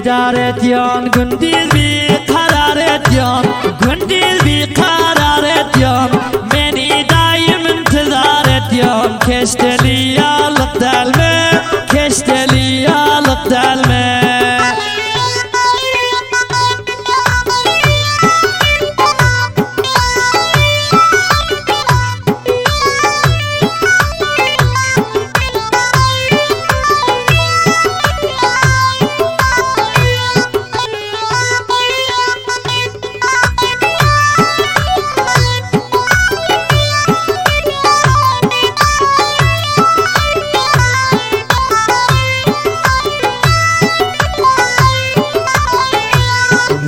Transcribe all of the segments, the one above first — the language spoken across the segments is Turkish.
Beydar etyan, gündüz bir karar etyan, gündüz bir karar etyan, beni daim intizar etyan. Keşteli yalık delme, keşteli yalık delme.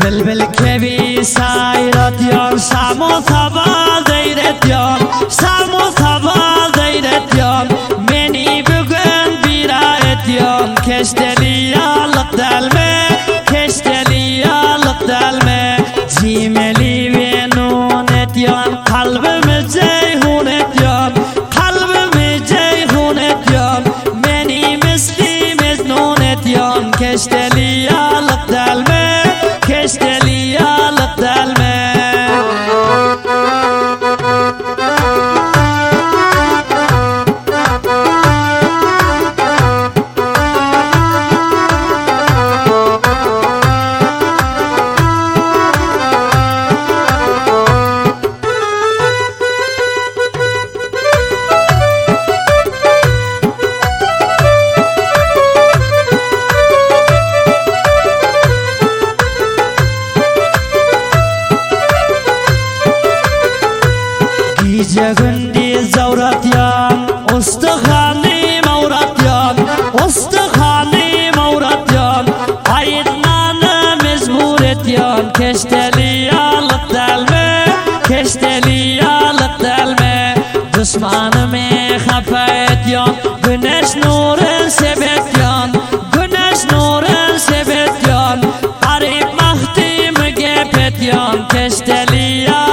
Bülbül kebi sayrat yan, samo sabah zeyret yan, samo sabah zeyret yan, beni bugün bira et yan. Keşteli yalık delme, keşteli yalık delme. Cimeli ve nun et yan, kalbimi ceyhun et yan, kalbimi ceyhun et yan, beni misli mecnun et yan. Keşteli yalık delme, keşteli yalık delme. Gece gündüz zavrat yan, ustahani mavrat yan, ustahani mavrat yan, ayırmanı mecbur et yan. Keşteli yalık delme, keşteli yalık delme. Düşmanımı hafa et yan, güneş nurun sebet yan, güneş nurun sebet yan, arif mahdimi gep et yan. Keşteli yalık